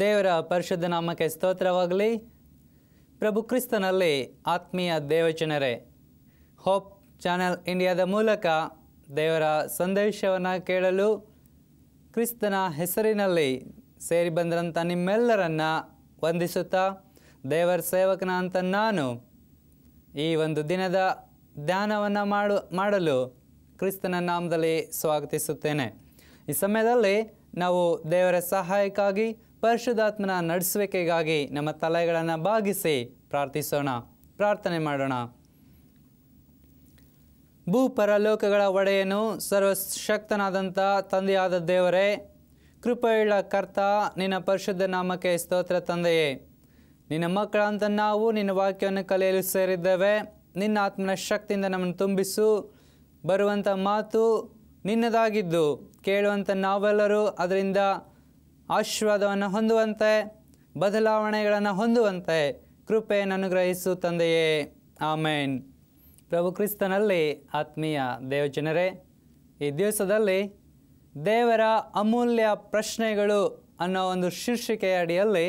ದೇವರ ಪರಿಶುದ್ಧ ನಾಮಕ್ಕೆ ಸ್ತೋತ್ರವಾಗಲಿ. ಪ್ರಭು ಕ್ರಿಸ್ತನಲ್ಲಿ ಆತ್ಮೀಯ ದೇವಜನರೇ, ಹೋಪ್ ಚಾನೆಲ್ ಇಂಡಿಯಾದ ಮೂಲಕ ದೇವರ ಸಂದೇಶವನ್ನು ಕೇಳಲು ಕ್ರಿಸ್ತನ ಹೆಸರಿನಲ್ಲಿ ಸೇರಿ ಬಂದಂಥ ನಿಮ್ಮೆಲ್ಲರನ್ನು ವಂದಿಸುತ್ತಾ, ದೇವರ ಸೇವಕನ ಅಂತ ನಾನು ಈ ಒಂದು ದಿನದ ಧ್ಯಾನವನ್ನು ಮಾಡಲು ಕ್ರಿಸ್ತನ ನಾಮದಲ್ಲಿ ಸ್ವಾಗತಿಸುತ್ತೇನೆ. ಈ ಸಮಯದಲ್ಲಿ ನಾವು ದೇವರ ಸಹಾಯಕ್ಕಾಗಿ, ಪರಿಶುದ್ಧಾತ್ಮನ ನಡೆಸುವಿಕೆಗಾಗಿ ನಮ್ಮ ತಲೆಗಳನ್ನು ಬಾಗಿಸಿ ಪ್ರಾರ್ಥಿಸೋಣ. ಪ್ರಾರ್ಥನೆ ಮಾಡೋಣ. ಭೂಪರಲೋಕಗಳ ಒಡೆಯನು, ಸರ್ವಶಕ್ತನಾದಂಥ ತಂದೆಯಾದ ದೇವರೇ, ಕೃಪೆಯುಳ್ಳ ಕರ್ತ, ನಿನ್ನ ಪರಿಶುದ್ಧ ನಾಮಕ್ಕೆ ಸ್ತೋತ್ರ. ತಂದೆಯೇ, ನಿನ್ನ ಮಕ್ಕಳಂತ ನಾವು ನಿನ್ನ ವಾಕ್ಯವನ್ನು ಕಲಿಯಲು ಸೇರಿದ್ದೇವೆ. ನಿನ್ನ ಆತ್ಮನ ಶಕ್ತಿಯಿಂದ ನಮ್ಮನ್ನು ತುಂಬಿಸು. ಬರುವಂಥ ಮಾತು ನಿನ್ನದಾಗಿದ್ದು ಕೇಳುವಂಥ ನಾವೆಲ್ಲರೂ ಅದರಿಂದ ಆಶೀರ್ವಾದವನ್ನು ಹೊಂದುವಂತೆ, ಬದಲಾವಣೆಗಳನ್ನು ಹೊಂದುವಂತೆ ಕೃಪೆಯನ್ನು ಅನುಗ್ರಹಿಸು ತಂದೆಯೇ. ಆಮೇನ್. ಪ್ರಭು ಕ್ರಿಸ್ತನಲ್ಲಿ ಆತ್ಮೀಯ ದೇವಜನರೇ, ಈ ದಿವಸದಲ್ಲಿ ದೇವರ ಅಮೂಲ್ಯ ಪ್ರಶ್ನೆಗಳು ಅನ್ನೋ ಒಂದು ಶೀರ್ಷಿಕೆಯ ಅಡಿಯಲ್ಲಿ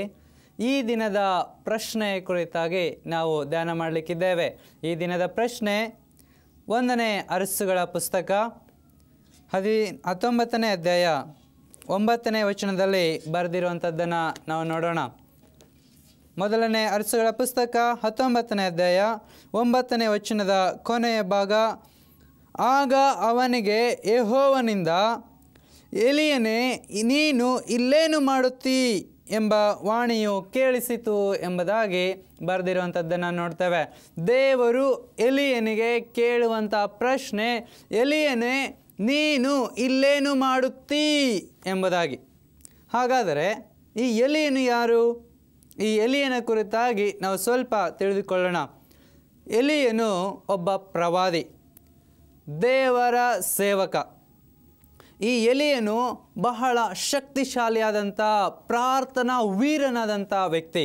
ಈ ದಿನದ ಪ್ರಶ್ನೆ ಕುರಿತಾಗಿ ನಾವು ಧ್ಯಾನ ಮಾಡಲಿಕ್ಕಿದ್ದೇವೆ. ಈ ದಿನದ ಪ್ರಶ್ನೆ 1ನೇ ಅರಸುಗಳ ಪುಸ್ತಕ 19ನೇ ಅಧ್ಯಾಯ 9ನೇ ವಚನದಲ್ಲಿ ಬರೆದಿರುವಂಥದ್ದನ್ನು ನಾವು ನೋಡೋಣ. 1ನೇ ಅರಸುಗಳ ಪುಸ್ತಕ 19ನೇ ಅಧ್ಯಾಯ 9ನೇ ವಚನದ ಕೊನೆಯ ಭಾಗ. ಆಗ ಅವನಿಗೆ ಯೆಹೋವನಿಂದ, ಎಲೀಯನೇ, ನೀನು ಇಲ್ಲೇನು ಮಾಡುತ್ತೀ ಎಂಬ ವಾಣಿಯು ಕೇಳಿಸಿತು ಎಂಬುದಾಗಿ ಬರೆದಿರುವಂಥದ್ದನ್ನು ನೋಡ್ತೇವೆ. ದೇವರು ಎಲೀಯನಿಗೆ ಕೇಳುವಂಥ ಪ್ರಶ್ನೆ, ಎಲೀಯನೇ, ನೀನು ಇಲ್ಲೇನು ಮಾಡುತ್ತೀ ಎಂಬುದಾಗಿ. ಹಾಗಾದರೆ ಈ ಎಲೀಯನು ಯಾರು? ಈ ಎಲೀಯನ ಕುರಿತಾಗಿ ನಾವು ಸ್ವಲ್ಪ ತಿಳಿದುಕೊಳ್ಳೋಣ. ಎಲೀಯನು ಒಬ್ಬ ಪ್ರವಾದಿ, ದೇವರ ಸೇವಕ. ಈ ಎಲೀಯನು ಬಹಳ ಶಕ್ತಿಶಾಲಿಯಾದಂಥ, ಪ್ರಾರ್ಥನಾ ವೀರನಾದಂಥ ವ್ಯಕ್ತಿ.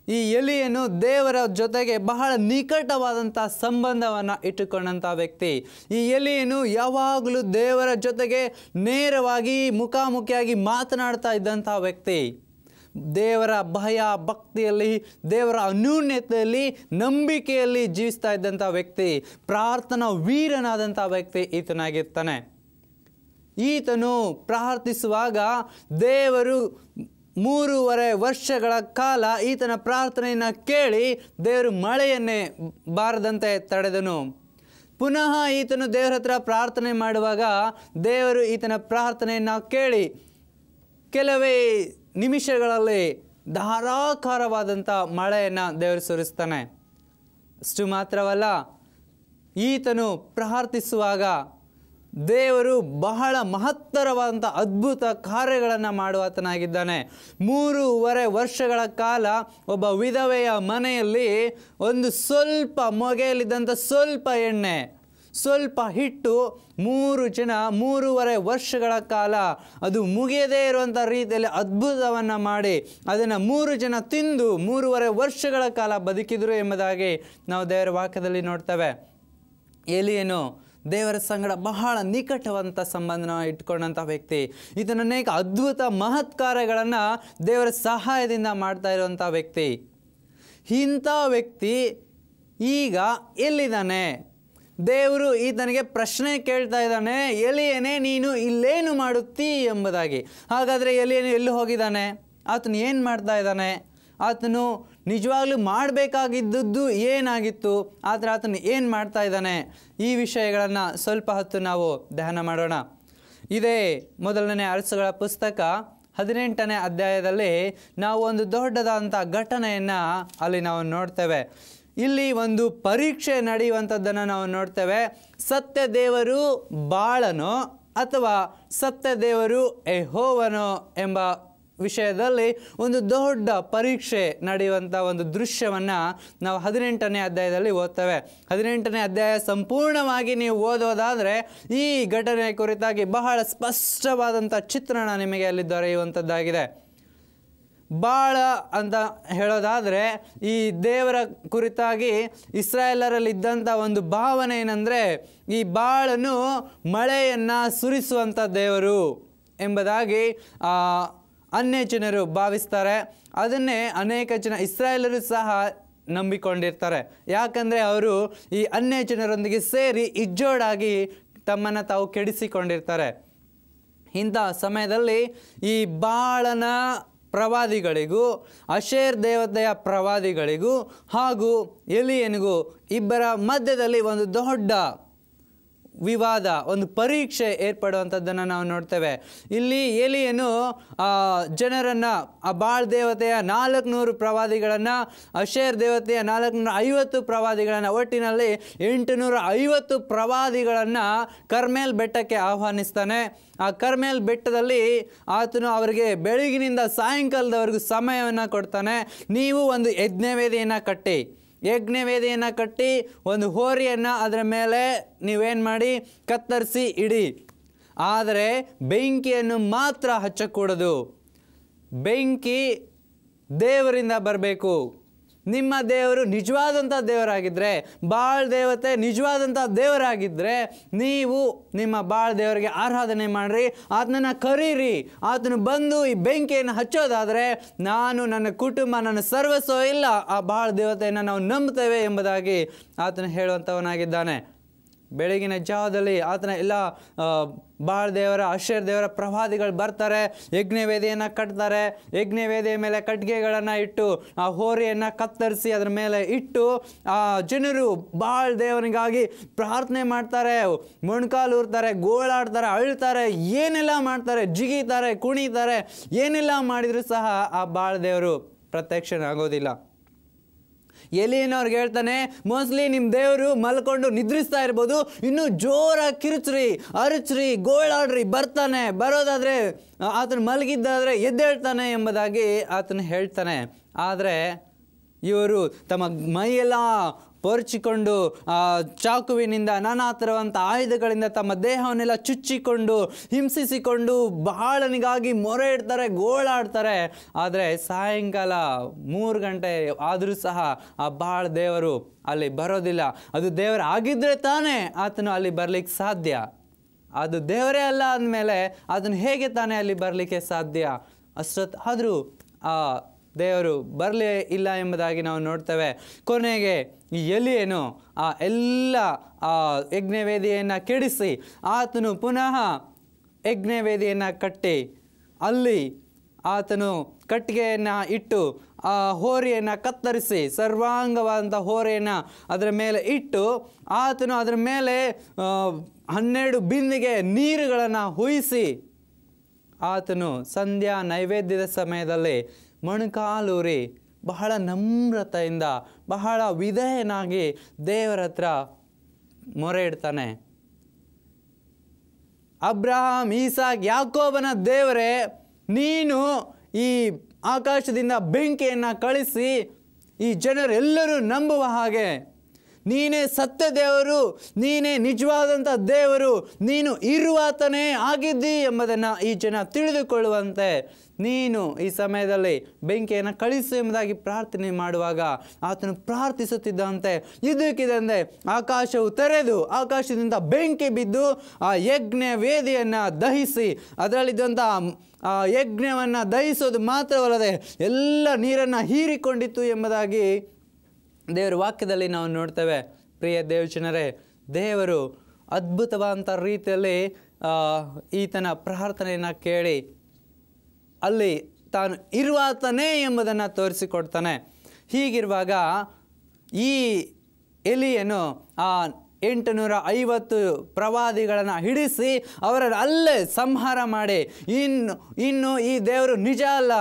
ಈ ಎಲೀಯನು ದೇವರ ಜೊತೆಗೆ ಬಹಳ ನಿಕಟವಾದಂಥ ಸಂಬಂಧವನ್ನು ಇಟ್ಟುಕೊಂಡಂಥ ವ್ಯಕ್ತಿ. ಈ ಎಲೀಯನು ಯಾವಾಗಲೂ ದೇವರ ಜೊತೆಗೆ ನೇರವಾಗಿ ಮುಖಾಮುಖಿಯಾಗಿ ಮಾತನಾಡ್ತಾ ಇದ್ದಂಥ ವ್ಯಕ್ತಿ. ದೇವರ ಭಯ ಭಕ್ತಿಯಲ್ಲಿ, ದೇವರ ಅನ್ಯೂನ್ಯತೆಯಲ್ಲಿ, ನಂಬಿಕೆಯಲ್ಲಿ ಜೀವಿಸ್ತಾ ಇದ್ದಂಥ ವ್ಯಕ್ತಿ, ಪ್ರಾರ್ಥನಾ ವೀರನಾದಂಥ ವ್ಯಕ್ತಿ ಈತನಾಗಿರ್ತಾನೆ. ಈತನು ಪ್ರಾರ್ಥಿಸುವಾಗ ದೇವರು 3.5 ವರ್ಷಗಳ ಕಾಲ ಈತನ ಪ್ರಾರ್ಥನೆಯನ್ನು ಕೇಳಿ ದೇವರು ಮಳೆಯನ್ನೇ ಬಾರದಂತೆ ತಡೆದನು. ಪುನಃ ಈತನು ದೇವರ ಹತ್ರ ಪ್ರಾರ್ಥನೆ ಮಾಡುವಾಗ ದೇವರು ಈತನ ಪ್ರಾರ್ಥನೆಯನ್ನು ಕೇಳಿ ಕೆಲವೇ ನಿಮಿಷಗಳಲ್ಲಿ ಧಾರಾಕಾರವಾದಂಥ ಮಳೆಯನ್ನು ದೇವರು ಸುರಿಸ್ತಾನೆ. ಅಷ್ಟು ಮಾತ್ರವಲ್ಲ, ಈತನು ಪ್ರಾರ್ಥಿಸುವಾಗ ದೇವರು ಬಹಳ ಮಹತ್ತರವಾದಂಥ ಅದ್ಭುತ ಕಾರ್ಯಗಳನ್ನು ಮಾಡುವಾತನಾಗಿದ್ದಾನೆ. 3.5 ವರ್ಷಗಳ ಕಾಲ ಒಬ್ಬ ವಿಧವೆಯ ಮನೆಯಲ್ಲಿ ಒಂದು ಸ್ವಲ್ಪ ಮೊಗೆಯಲ್ಲಿದ್ದಂಥ ಸ್ವಲ್ಪ ಎಣ್ಣೆ, ಸ್ವಲ್ಪ ಹಿಟ್ಟು, 3.5 ವರ್ಷಗಳ ಕಾಲ ಅದು ಮುಗಿಯದೇ ಇರುವಂಥ ರೀತಿಯಲ್ಲಿ ಅದ್ಭುತವನ್ನು ಮಾಡಿ ಅದನ್ನು 3 ಜನ ತಿಂದು 3.5 ವರ್ಷಗಳ ಕಾಲ ಬದುಕಿದರು ಎಂಬುದಾಗಿ ನಾವು ದೇವರ ವಾಕ್ಯದಲ್ಲಿ ನೋಡ್ತೇವೆ. ಎಲೀಯನು ದೇವರ ಸಂಗಡ ಬಹಳ ನಿಕಟವಂಥ ಸಂಬಂಧನ ಇಟ್ಕೊಂಡಂಥ ವ್ಯಕ್ತಿ. ಇದನ್ನು ಅನೇಕ ಅದ್ಭುತ ಮಹತ್ ಕಾರ್ಯಗಳನ್ನು ದೇವರ ಸಹಾಯದಿಂದ ಮಾಡ್ತಾ ಇರುವಂಥ ವ್ಯಕ್ತಿ. ಇಂಥ ವ್ಯಕ್ತಿ ಈಗ ಎಲ್ಲಿದ್ದಾನೆ? ದೇವರು ಈತನಿಗೆ ಪ್ರಶ್ನೆ ಕೇಳ್ತಾ ಇದ್ದಾನೆ, ಎಲೀಯನೇ, ನೀನು ಇಲ್ಲೇನು ಮಾಡುತ್ತೀ ಎಂಬುದಾಗಿ. ಹಾಗಾದರೆ ಎಲೀಯನು ಎಲ್ಲಿ ಹೋಗಿದ್ದಾನೆ? ಆತನು ಏನು ಮಾಡ್ತಾ ಇದ್ದಾನೆ? ಆತನು ನಿಜವಾಗ್ಲೂ ಮಾಡಬೇಕಾಗಿದ್ದದ್ದು ಏನಾಗಿತ್ತು? ಆದರೆ ಆತನು ಏನು ಮಾಡ್ತಾ ಇದ್ದಾನೆ? ಈ ವಿಷಯಗಳನ್ನು ಸ್ವಲ್ಪ ಹೊತ್ತು ನಾವು ಧ್ಯಾನ ಮಾಡೋಣ. ಇದೇ 1ನೇ ಅರಸುಗಳ ಪುಸ್ತಕ 18ನೇ ಅಧ್ಯಾಯದಲ್ಲಿ ನಾವು ಒಂದು ದೊಡ್ಡದಾದಂಥ ಘಟನೆಯನ್ನು ಅಲ್ಲಿ ನಾವು ನೋಡ್ತೇವೆ. ಇಲ್ಲಿ ಒಂದು ಪರೀಕ್ಷೆ ನಡೆಯುವಂಥದ್ದನ್ನು ನಾವು ನೋಡ್ತೇವೆ. ಸತ್ಯದೇವರು ಬಾಳನೋ ಅಥವಾ ಸತ್ಯದೇವರು ಯೆಹೋವನೋ ಎಂಬ ವಿಷಯದಲ್ಲಿ ಒಂದು ದೊಡ್ಡ ಪರೀಕ್ಷೆ ನಡೆಯುವಂಥ ಒಂದು ದೃಶ್ಯವನ್ನು ನಾವು 18ನೇ ಅಧ್ಯಾಯದಲ್ಲಿ ಓದ್ತೇವೆ. 18ನೇ ಅಧ್ಯಾಯ ಸಂಪೂರ್ಣವಾಗಿ ನೀವು ಓದೋದಾದರೆ ಈ ಘಟನೆ ಕುರಿತಾಗಿ ಬಹಳ ಸ್ಪಷ್ಟವಾದಂಥ ಚಿತ್ರಣ ನಿಮಗೆ ಅಲ್ಲಿ ದೊರೆಯುವಂಥದ್ದಾಗಿದೆ. ಬಾಳ ಅಂತ ಹೇಳೋದಾದರೆ ಈ ದೇವರ ಕುರಿತಾಗಿ ಇಸ್ರಾಯೇಲರಲ್ಲಿ ಇದ್ದಂಥ ಒಂದು ಭಾವನೆ ಏನಂದರೆ, ಈ ಬಾಳನು ಮಳೆಯನ್ನು ಸುರಿಸುವಂಥ ದೇವರು ಎಂಬುದಾಗಿ ಅನ್ಯ ಜನರು ಭಾವಿಸ್ತಾರೆ. ಅದನ್ನೇ ಅನೇಕ ಜನ ಇಸ್ರಾಯೇಲರು ಸಹ ನಂಬಿಕೊಂಡಿರ್ತಾರೆ. ಯಾಕಂದರೆ ಅವರು ಈ ಅನ್ಯ ಜನರೊಂದಿಗೆ ಸೇರಿ ಇಜ್ಜೋಡಾಗಿ ತಮ್ಮನ್ನು ತಾವು ಕೆಡಿಸಿಕೊಂಡಿರ್ತಾರೆ. ಇಂಥ ಸಮಯದಲ್ಲಿ ಈ ಬಾಳನ ಪ್ರವಾದಿಗಳಿಗೂ ಅಶೇರ್ ದೇವತೆಯ ಪ್ರವಾದಿಗಳಿಗೂ ಹಾಗೂ ಎಲಿಯನಿಗೂ ಇಬ್ಬರ ಮಧ್ಯದಲ್ಲಿ ಒಂದು ದೊಡ್ಡ ವಿವಾದ, ಒಂದು ಪರೀಕ್ಷೆ ಏರ್ಪಡುವಂಥದ್ದನ್ನು ನಾವು ನೋಡ್ತೇವೆ. ಇಲ್ಲಿ ಎಲಿಯನು ಜನರನ್ನು, ಆ ಬಾಳ್ ದೇವತೆಯ 400 ಪ್ರವಾದಿಗಳನ್ನು, ಅಶೇರ್ ದೇವತೆಯ 450 ಪ್ರವಾದಿಗಳನ್ನು, ಒಟ್ಟಿನಲ್ಲಿ 850 ಪ್ರವಾದಿಗಳನ್ನು ಕರ್ಮೇಲ್ ಬೆಟ್ಟಕ್ಕೆ ಆಹ್ವಾನಿಸ್ತಾನೆ. ಆ ಕರ್ಮೇಲ್ ಬೆಟ್ಟದಲ್ಲಿ ಆತನು ಅವರಿಗೆ ಬೆಳಗಿನಿಂದ ಸಾಯಂಕಾಲದವರೆಗೂ ಸಮಯವನ್ನು ಕೊಡ್ತಾನೆ. ನೀವು ಒಂದು ಯಜ್ಞವೇದಿಯನ್ನು ಕಟ್ಟಿ ಒಂದು ಹೋರಿಯನ್ನು ಅದರ ಮೇಲೆ ನೀವೇನು ಮಾಡಿ ಕತ್ತರಿಸಿ ಇಡಿ. ಆದರೆ ಬೆಂಕಿಯನ್ನು ಮಾತ್ರ ಹಚ್ಚಕೂಡದು. ಬೆಂಕಿ ದೇವರಿಂದ ಬರಬೇಕು. ನಿಮ್ಮ ದೇವರು ನಿಜವಾದಂಥ ದೇವರಾಗಿದ್ದರೆ, ಬಾಳ್ ದೇವತೆ ನಿಜವಾದಂಥ ದೇವರಾಗಿದ್ದರೆ ನೀವು ನಿಮ್ಮ ಬಾಳ್ ದೇವರಿಗೆ ಆರಾಧನೆ ಮಾಡಿರಿ, ಆತನನ್ನು ಕರೀರಿ. ಆತನು ಬಂದು ಈ ಬೆಂಕಿಯನ್ನು ಹಚ್ಚೋದಾದರೆ ನಾನು, ನನ್ನ ಕುಟುಂಬ, ನನ್ನ ಸರ್ವಸ್ವ ಇಲ್ಲ ಆ ಬಾಳ್ ದೇವತೆಯನ್ನು ನಾವು ನಂಬ್ತೇವೆ ಎಂಬುದಾಗಿ ಆತನು ಹೇಳುವಂಥವನಾಗಿದ್ದಾನೆ. ಬೆಳಗಿನ ಜಾವದಲ್ಲಿ ಆತನ ಎಲ್ಲ ಬಾಳ್ ದೇವರ, ಅಶೇರ್ ದೇವರ ಪ್ರವಾದಿಗಳು ಬರ್ತಾರೆ, ಯಜ್ಞವೇದಿಯನ್ನು ಕಟ್ತಾರೆ. ಯಜ್ಞವೇದಿಯ ಮೇಲೆ ಕಟ್ಟಿಗೆಗಳನ್ನು ಇಟ್ಟು ಆ ಹೋರಿಯನ್ನು ಕತ್ತರಿಸಿ ಅದರ ಮೇಲೆ ಇಟ್ಟು ಆ ಜನರು ಬಾಳ್ ದೇವನಿಗಾಗಿ ಪ್ರಾರ್ಥನೆ ಮಾಡ್ತಾರೆ, ಮೊಣಕಾಲು ಊರ್ತಾರೆ, ಗೋಳಾಡ್ತಾರೆ, ಅಳ್ತಾರೆ, ಏನೆಲ್ಲ ಮಾಡ್ತಾರೆ, ಜಿಗಿತಾರೆ, ಕುಣಿತಾರೆ. ಏನೆಲ್ಲ ಮಾಡಿದರೂ ಸಹ ಆ ಬಾಳ್ ದೇವರು ಪ್ರತ್ಯಕ್ಷನಾಗೋದಿಲ್ಲ. ಎಲಿಯನವ್ರಿಗೆ ಹೇಳ್ತಾನೆ, ಮೋಸ್ಟ್ಲಿ ನಿಮ್ಮ ದೇವರು ಮಲ್ಕೊಂಡು ನಿದ್ರಿಸ್ತಾ ಇರ್ಬೋದು, ಇನ್ನೂ ಜೋರಾಗಿ ಕಿರುಚ್ರಿ, ಅರಚ್ರಿ, ಗೋಳಾಡ್ರಿ, ಬರ್ತಾನೆ, ಬರೋದಾದರೆ ಆತನು ಮಲಗಿದ್ದಾದರೆ ಎದ್ದೇಳ್ತಾನೆ ಎಂಬುದಾಗಿ ಆತನು ಹೇಳ್ತಾನೆ. ಆದರೆ ಇವರು ತಮ್ಮ ಮೈಯೆಲ್ಲ ಪೊರ್ಚಿಕೊಂಡು ಚಾಕುವಿನಿಂದ ನಾನಾ ಥರವಂಥ ಆಯುಧಗಳಿಂದ ತಮ್ಮ ದೇಹವನ್ನೆಲ್ಲ ಚುಚ್ಚಿಕೊಂಡು ಹಿಂಸಿಸಿಕೊಂಡು ಬಾಳನಿಗಾಗಿ ಮೊರೆ ಇಡ್ತಾರೆ, ಗೋಳಾಡ್ತಾರೆ. ಆದರೆ ಸಾಯಂಕಾಲ 3 ಗಂಟೆ ಆದರೂ ಸಹ ಆ ಬಾಳ್ ದೇವರು ಅಲ್ಲಿ ಬರೋದಿಲ್ಲ. ಅದು ದೇವರು ಆಗಿದ್ದರೆ ತಾನೇ ಆತನು ಅಲ್ಲಿ ಬರಲಿಕ್ಕೆ ಸಾಧ್ಯ. ಅದು ದೇವರೇ ಅಲ್ಲ ಅಂದಮೇಲೆ ಅದನ್ನು ಹೇಗೆ ತಾನೇ ಅಲ್ಲಿ ಬರಲಿಕ್ಕೆ ಸಾಧ್ಯ? ಆದರೂ ಆ ದೇವರು ಬರಲೇ ಇಲ್ಲ ಎಂಬುದಾಗಿ ನಾವು ನೋಡ್ತೇವೆ. ಕೊನೆಗೆ ಈ ಎಲಿಯನು ಆ ಎಲ್ಲ ಯಜ್ಞವೇದಿಯನ್ನು ಕೆಡಿಸಿ ಆತನು ಪುನಃ ಯಜ್ಞವೇದಿಯನ್ನು ಕಟ್ಟಿ ಅಲ್ಲಿ ಆತನು ಕಟ್ಟಿಗೆಯನ್ನು ಇಟ್ಟು ಆ ಹೋರಿಯನ್ನು ಕತ್ತರಿಸಿ, ಸರ್ವಾಂಗವಾದಂಥ ಹೋರಿಯನ್ನು ಅದರ ಮೇಲೆ ಇಟ್ಟು ಆತನು ಅದರ ಮೇಲೆ 12 ಬಿಂದಿಗೆ ನೀರುಗಳನ್ನು ಹುಯಿಸಿ ಆತನು ಸಂಧ್ಯಾ ನೈವೇದ್ಯದ ಸಮಯದಲ್ಲಿ ಮೊಣಕಾಲೂರಿ ಬಹಳ ನಮ್ರತೆಯಿಂದ, ಬಹಳ ವಿಧೇಯನಾಗಿ ದೇವರ ಹತ್ರ ಮೊರೆ ಇಡ್ತಾನೆ. ಅಬ್ರಹಾಂ, ಈಸಾಕ್, ಯಾಕೋಬನ ದೇವರೇ, ನೀನು ಈ ಆಕಾಶದಿಂದ ಬೆಂಕಿಯನ್ನು ಕಳಿಸಿ ಈ ಜನರೆಲ್ಲರೂ ನಂಬುವ ಹಾಗೆ ನೀನೇ ಸತ್ಯ ದೇವರು, ನೀನೇ ನಿಜವಾದಂಥ ದೇವರು, ನೀನು ಇರುವಾತನೇ ಆಗಿದ್ದಿ ಎಂಬುದನ್ನು ಈ ಜನ ತಿಳಿದುಕೊಳ್ಳುವಂತೆ ನೀನು ಈ ಸಮಯದಲ್ಲಿ ಬೆಂಕಿಯನ್ನು ಕಳಿಸು ಎಂಬುದಾಗಿ ಪ್ರಾರ್ಥನೆ ಮಾಡುವಾಗ ಆತನು ಪ್ರಾರ್ಥಿಸುತ್ತಿದ್ದಂತೆ ಇದ್ದಕ್ಕಿದ್ದಂತೆ ಆಕಾಶವು ತೆರೆದು ಆಕಾಶದಿಂದ ಬೆಂಕಿ ಬಿದ್ದು ಆ ಯಜ್ಞ ವೇದಿಯನ್ನು ದಹಿಸಿ ಅದರಲ್ಲಿದ್ದಂಥ ಆ ಯಜ್ಞವನ್ನು ದಹಿಸೋದು ಮಾತ್ರವಲ್ಲದೆ ಎಲ್ಲ ನೀರನ್ನು ಹೀರಿಕೊಂಡಿತ್ತು ಎಂಬುದಾಗಿ ದೇವರ ವಾಕ್ಯದಲ್ಲಿ ನಾವು ನೋಡ್ತೇವೆ. ಪ್ರಿಯ ದೇವಜನರೇ, ದೇವರು ಅದ್ಭುತವಾದಂಥ ರೀತಿಯಲ್ಲಿ ಈತನ ಪ್ರಾರ್ಥನೆಯನ್ನು ಕೇಳಿ ಅಲ್ಲಿ ತಾನು ಇರುವಾತನೇ ಎಂಬುದನ್ನು ತೋರಿಸಿಕೊಡ್ತಾನೆ. ಹೀಗಿರುವಾಗ ಈ ಎಲಿಯನು ಆ 850 ಪ್ರವಾದಿಗಳನ್ನು ಹಿಡಿಸಿ ಅವರನ್ನು ಅಲ್ಲೇ ಸಂಹಾರ ಮಾಡಿ, ಇನ್ನು ಈ ದೇವರು ನಿಜ ಅಲ್ಲ,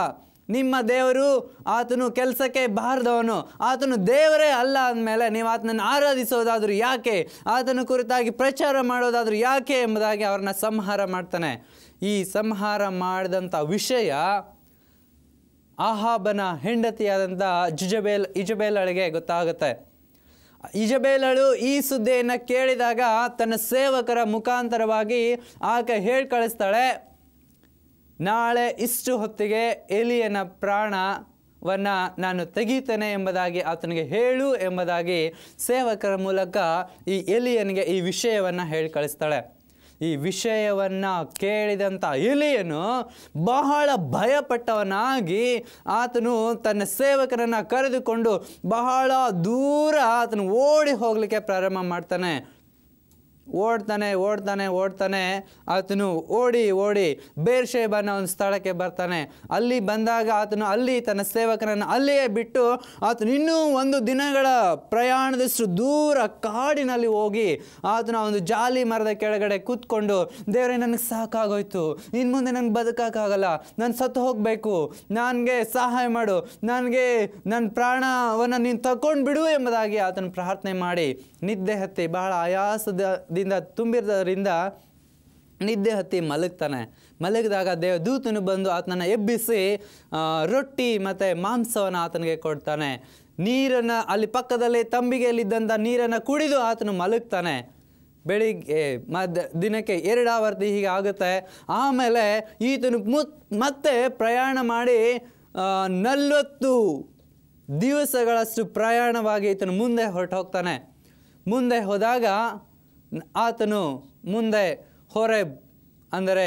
ನಿಮ್ಮ ದೇವರು ಆತನು ಕೆಲಸಕ್ಕೆ ಬಾರದವನು, ಆತನು ದೇವರೇ ಅಲ್ಲ ಅಂದಮೇಲೆ ನೀವು ಆತನನ್ನು ಆರಾಧಿಸೋದಾದರೂ ಯಾಕೆ, ಆತನ ಕುರಿತಾಗಿ ಪ್ರಚಾರ ಮಾಡೋದಾದರೂ ಯಾಕೆ ಎಂಬುದಾಗಿ ಅವ್ರನ್ನ ಸಂಹಾರ ಮಾಡ್ತಾನೆ. ಈ ಸಂಹಾರ ಮಾಡಿದಂಥ ವಿಷಯ ಆಹಾಬನ ಹೆಂಡತಿಯಾದಂಥ ಇಜಬೇಲಳಿಗೆ ಗೊತ್ತಾಗುತ್ತೆ. ಇಜಬೇಲಳು ಈ ಸುದ್ದಿಯನ್ನು ಕೇಳಿದಾಗ ತನ್ನ ಸೇವಕರ ಮುಖಾಂತರವಾಗಿ ಆಕೆ ಹೇಳಿ ಕಳಿಸ್ತಾಳೆ, ನಾಳೆ ಇಷ್ಟು ಹೊತ್ತಿಗೆ ಎಲಿಯನ ಪ್ರಾಣವನ್ನು ನಾನು ತೆಗೀತೇನೆ ಎಂಬುದಾಗಿ ಆತನಿಗೆ ಹೇಳು ಎಂಬುದಾಗಿ ಸೇವಕರ ಮೂಲಕ ಈ ಎಲಿಯನಿಗೆ ಈ ವಿಷಯವನ್ನು ಹೇಳಿ ಕಳಿಸ್ತಾಳೆ. ಈ ವಿಷಯವನ್ನು ಕೇಳಿದಂಥ ಎಲೀಯನು ಬಹಳ ಭಯಪಟ್ಟವನಾಗಿ ಆತನು ತನ್ನ ಸೇವಕರನ್ನು ಕರೆದುಕೊಂಡು ಬಹಳ ದೂರ ಆತನು ಓಡಿ ಹೋಗಲಿಕ್ಕೆ ಪ್ರಾರಂಭ ಮಾಡ್ತಾನೆ. ಓಡ್ತಾನೆ ಆತನು ಓಡಿ ಬೇರ್ಷೆಬನ ಒಂದು ಸ್ಥಳಕ್ಕೆ ಬರ್ತಾನೆ. ಅಲ್ಲಿ ಬಂದಾಗ ಆತನು ಅಲ್ಲಿ ತನ್ನ ಸೇವಕರನ್ನು ಅಲ್ಲಿಯೇ ಬಿಟ್ಟು ಆತನು ಇನ್ನೂ 1 ದಿನಗಳ ಪ್ರಯಾಣದಷ್ಟು ದೂರ ಕಾಡಿನಲ್ಲಿ ಹೋಗಿ ಆತನ ಒಂದು ಜಾಲಿ ಮರದ ಕೆಳಗಡೆ ಕೂತ್ಕೊಂಡು, ದೇವರೇ ನನಗೆ ಸಾಕಾಗೋಯ್ತು, ಇನ್ನು ಮುಂದೆ ನನಗೆ ಬದುಕೋಕ್ಕಾಗಲ್ಲ, ನಾನು ಸತ್ತು ಹೋಗಬೇಕು, ನನಗೆ ಸಹಾಯ ಮಾಡು, ನನಗೆ ನನ್ನ ಪ್ರಾಣವನ್ನು ನೀನು ತಗೊಂಡು ಬಿಡು ಎಂಬುದಾಗಿ ಆತನು ಪ್ರಾರ್ಥನೆ ಮಾಡಿ ನಿದ್ದೆ ಹತ್ತಿ, ಬಹಳ ಆಯಾಸದಿಂದ ತುಂಬಿರೋದ್ರಿಂದ ನಿದ್ದೆ ಹತ್ತಿ ಮಲಗಿದಾಗ ದೇವದೂತನು ಬಂದು ಆತನನ್ನು ಎಬ್ಬಿಸಿ ರೊಟ್ಟಿ ಮತ್ತು ಮಾಂಸವನ್ನು ಆತನಿಗೆ ಕೊಡ್ತಾನೆ. ನೀರನ್ನು ಅಲ್ಲಿ ಪಕ್ಕದಲ್ಲಿ ತಂಬಿಗೆಯಲ್ಲಿದ್ದಂಥ ನೀರನ್ನು ಕುಡಿದು ಆತನು ಮಲಗ್ತಾನೆ. ಬೆಳಿಗ್ಗೆ ದಿನಕ್ಕೆ 2 ಆವರ್ತಿ ಹೀಗೆ ಆಗುತ್ತೆ. ಆಮೇಲೆ ಈತನು ಮತ್ತೆ ಪ್ರಯಾಣ ಮಾಡಿ 40 ದಿವಸಗಳಷ್ಟು ಪ್ರಯಾಣವಾಗಿ ಈತನು ಮುಂದೆ ಹೊರಟೋಗ್ತಾನೆ. ಮುಂದೆ ಹೋದಾಗ ಆತನು ಮುಂದೆ ಹೊರೆಬ್ ಅಂದರೆ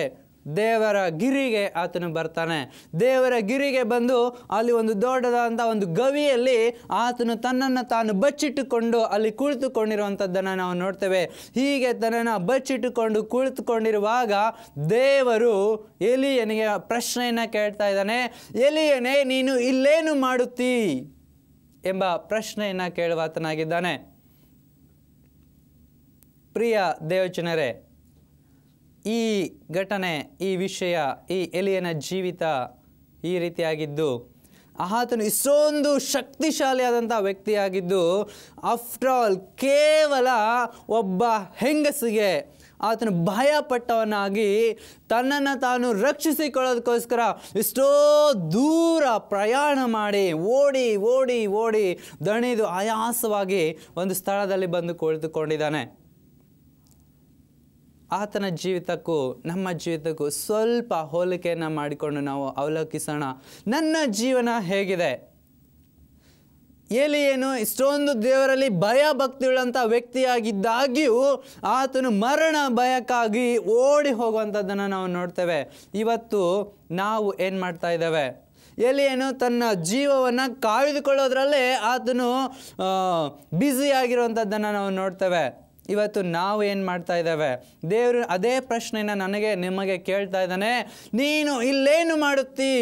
ದೇವರ ಗಿರಿಗೆ ಆತನು ಬರ್ತಾನೆ. ದೇವರ ಗಿರಿಗೆ ಬಂದು ಅಲ್ಲಿ ಒಂದು ದೊಡ್ಡದಾದಂಥ ಒಂದು ಗವಿಯಲ್ಲಿ ಆತನು ತನ್ನನ್ನು ತಾನು ಬಚ್ಚಿಟ್ಟುಕೊಂಡು ಅಲ್ಲಿ ಕುಳಿತುಕೊಂಡಿರುವಂಥದ್ದನ್ನು ನಾವು ನೋಡ್ತೇವೆ. ಹೀಗೆ ತನ್ನನ್ನು ಬಚ್ಚಿಟ್ಟುಕೊಂಡು ಕುಳಿತುಕೊಂಡಿರುವಾಗ ದೇವರು ಎಲೀಯನಿಗೆ ಪ್ರಶ್ನೆಯನ್ನು ಕೇಳ್ತಾ ಇದ್ದಾನೆ. ಎಲೀಯನೇ, ನೀನು ಇಲ್ಲೇನು ಮಾಡುತ್ತೀ ಎಂಬ ಪ್ರಶ್ನೆಯನ್ನು ಕೇಳುವಾತನಾಗಿದ್ದಾನೆ. ಪ್ರಿಯ ದೇವಜನರೇ, ಈ ಘಟನೆ, ಈ ವಿಷಯ, ಈ ಎಲೀಯನ ಜೀವಿತ ಈ ರೀತಿಯಾಗಿದ್ದು, ಆತನು ಇಷ್ಟೊಂದು ಶಕ್ತಿಶಾಲಿಯಾದಂಥ ವ್ಯಕ್ತಿಯಾಗಿದ್ದು, ಆಫ್ಟರ್ ಆಲ್ ಕೇವಲ ಒಬ್ಬ ಹೆಂಗಸಿಗೆ ಆತನು ಭಯಪಟ್ಟವನಾಗಿ ತನ್ನನ್ನು ತಾನು ರಕ್ಷಿಸಿಕೊಳ್ಳೋದಕ್ಕೋಸ್ಕರ ಎಷ್ಟೋ ದೂರ ಪ್ರಯಾಣ ಮಾಡಿ ಓಡಿ ದಣಿದು ಆಯಾಸವಾಗಿ ಒಂದು ಸ್ಥಳದಲ್ಲಿ ಬಂದು ಕುಳಿತುಕೊಂಡಿದ್ದಾನೆ. ಆತನ ಜೀವಿತಕ್ಕೂ ನಮ್ಮ ಜೀವಿತಕ್ಕೂ ಸ್ವಲ್ಪ ಹೋಲಿಕೆಯನ್ನು ಮಾಡಿಕೊಂಡು ನಾವು ಅವಲೋಕಿಸೋಣ. ನನ್ನ ಜೀವನ ಹೇಗಿದೆ? ಎಲೀಯನು ಇಷ್ಟೊಂದು ದೇವರಲ್ಲಿ ಭಯ ಭಕ್ತಿಯುಳ್ಳಂಥ ವ್ಯಕ್ತಿಯಾಗಿದ್ದಾಗ್ಯೂ ಆತನು ಮರಣ ಭಯಕ್ಕಾಗಿ ಓಡಿ ಹೋಗುವಂಥದ್ದನ್ನು ನಾವು ನೋಡ್ತೇವೆ. ಇವತ್ತು ನಾವು ಏನು ಮಾಡ್ತಾ ಇದ್ದೇವೆ? ಎಲೀಯನು ತನ್ನ ಜೀವವನ್ನು ಕಾಯ್ದುಕೊಳ್ಳೋದ್ರಲ್ಲೇ ಆತನು ಬ್ಯುಸಿಯಾಗಿರುವಂಥದ್ದನ್ನು ನಾವು ನೋಡ್ತೇವೆ. ಇವತ್ತು ನಾವು ಏನು ಮಾಡ್ತಾ ಇದ್ದೇವೆ? ದೇವರು ಅದೇ ಪ್ರಶ್ನೆಯನ್ನು ನಿಮಗೆ ಕೇಳ್ತಾ ಇದ್ದಾನೆ. ನೀನು ಇಲ್ಲೇನು ಮಾಡುತ್ತೀ?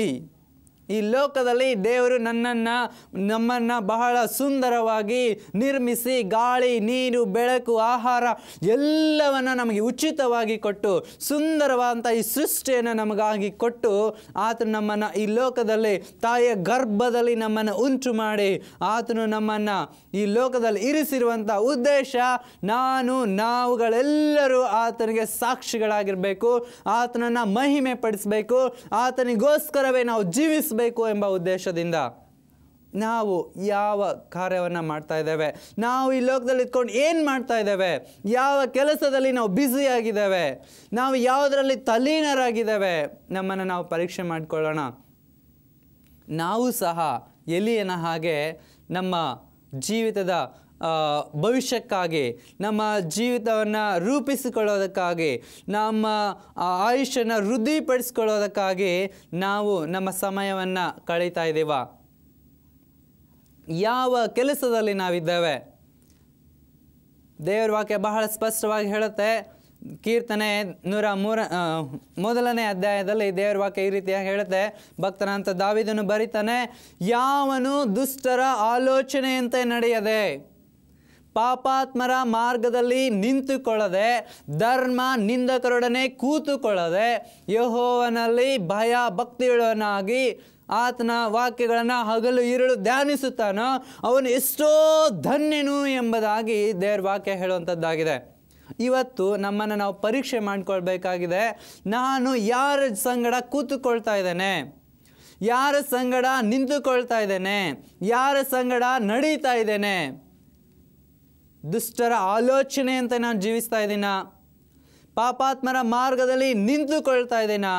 ಈ ಲೋಕದಲ್ಲಿ ದೇವರು ನಮ್ಮನ್ನು ಬಹಳ ಸುಂದರವಾಗಿ ನಿರ್ಮಿಸಿ ಗಾಳಿ, ನೀರು, ಬೆಳಕು, ಆಹಾರ ಎಲ್ಲವನ್ನು ನಮಗೆ ಉಚಿತವಾಗಿ ಕೊಟ್ಟು ಸುಂದರವಾದಂಥ ಈ ಸೃಷ್ಟಿಯನ್ನು ನಮಗಾಗಿ ಕೊಟ್ಟು ಆತನು ನಮ್ಮನ್ನು ಈ ಲೋಕದಲ್ಲಿ ತಾಯಿಯ ಗರ್ಭದಲ್ಲಿ ನಮ್ಮನ್ನು ಉಂಟು ಮಾಡಿ ಆತನು ನಮ್ಮನ್ನು ಈ ಲೋಕದಲ್ಲಿ ಇರಿಸಿರುವಂಥ ಉದ್ದೇಶ ನಾವುಗಳೆಲ್ಲರೂ ಆತನಿಗೆ ಸಾಕ್ಷಿಗಳಾಗಿರಬೇಕು, ಆತನನ್ನು ಮಹಿಮೆ ಪಡಿಸಬೇಕು, ಆತನಿಗೋಸ್ಕರವೇ ನಾವು ಜೀವಿಸಬೇಕು ಎಂಬ ಉದ್ದೇಶದಿಂದ ನಾವು ಯಾವ ಕಾರ್ಯವನ್ನು ಮಾಡ್ತಾ ಇದ್ದೇವೆ? ನಾವು ಈ ಲೋಕದಲ್ಲಿ ಇದ್ಕೊಂಡು ಏನು ಮಾಡ್ತಾ ಇದ್ದೇವೆ? ಯಾವ ಕೆಲಸದಲ್ಲಿ ನಾವು ಬ್ಯುಸಿಯಾಗಿದ್ದೇವೆ? ನಾವು ಯಾವುದರಲ್ಲಿ ತಲ್ಲೀನರಾಗಿದ್ದೇವೆ? ನಮ್ಮನ್ನು ನಾವು ಪರೀಕ್ಷೆ ಮಾಡಿಕೊಳ್ಳೋಣ. ನಾವು ಸಹ ಎಲೀಯನ ಹಾಗೆ ನಮ್ಮ ಜೀವಿತದ ಭವಿಷ್ಯಕ್ಕಾಗಿ, ನಮ್ಮ ಜೀವಿತವನ್ನು ರೂಪಿಸಿಕೊಳ್ಳೋದಕ್ಕಾಗಿ, ನಮ್ಮ ಆಯುಷ್ಯನ ವೃದ್ಧಿಪಡಿಸ್ಕೊಳ್ಳೋದಕ್ಕಾಗಿ ನಾವು ನಮ್ಮ ಸಮಯವನ್ನು ಕಳೀತಾ ಇದ್ದೀವ? ಯಾವ ಕೆಲಸದಲ್ಲಿ ನಾವಿದ್ದೇವೆ? ದೇವರ ವಾಕ್ಯ ಬಹಳ ಸ್ಪಷ್ಟವಾಗಿ ಹೇಳುತ್ತೆ. ಕೀರ್ತನೆ 103 ಅಧ್ಯಾಯದಲ್ಲಿ ದೇವರ ವಾಕ್ಯ ಈ ರೀತಿಯಾಗಿ ಹೇಳುತ್ತೆ. ಭಕ್ತನಂತ ದಾವೀದನು ಬರೀತಾನೆ, ಯಾವನು ದುಷ್ಟರ ಆಲೋಚನೆಯಂತೆ ನಡೆಯದೆ, ಪಾಪಾತ್ಮರ ಮಾರ್ಗದಲ್ಲಿ ನಿಂತುಕೊಳ್ಳದೆ, ಧರ್ಮ ನಿಂದಕರೊಡನೆ ಕೂತುಕೊಳ್ಳದೆ, ಯೆಹೋವನಲ್ಲಿ ಭಯ ಭಕ್ತಿಯುಳ್ಳವನಾಗಿ ಆತನ ವಾಕ್ಯಗಳನ್ನು ಹಗಲು ಇರುಳು ಧ್ಯಾನಿಸುತ್ತಾನೋ ಅವನು ಎಷ್ಟೋ ಧನ್ಯನು ಎಂಬುದಾಗಿ ದೇವರ ವಾಕ್ಯ ಹೇಳುವಂಥದ್ದಾಗಿದೆ. ಇವತ್ತು ನಮ್ಮನ್ನು ನಾವು ಪರೀಕ್ಷೆ ಮಾಡಿಕೊಳ್ಬೇಕಾಗಿದೆ. ನಾನು ಯಾರ ಸಂಗಡ ಕೂತುಕೊಳ್ತಾ ಇದ್ದೇನೆ? ಯಾರ ಸಂಗಡ ನಿಂತುಕೊಳ್ತಾ ಇದ್ದೇನೆ? ಯಾರ ಸಂಗಡ ನಡೀತಾ ಇದ್ದೇನೆ? ದುಷ್ಟರ ಆಲೋಚನೆ ಅಂತ ನಾನು ಜೀವಿಸ್ತಾ ಇದ್ದೀನ? ಪಾಪಾತ್ಮರ ಮಾರ್ಗದಲ್ಲಿ ನಿಂತುಕೊಳ್ತಾ ಇದ್ದೀನ?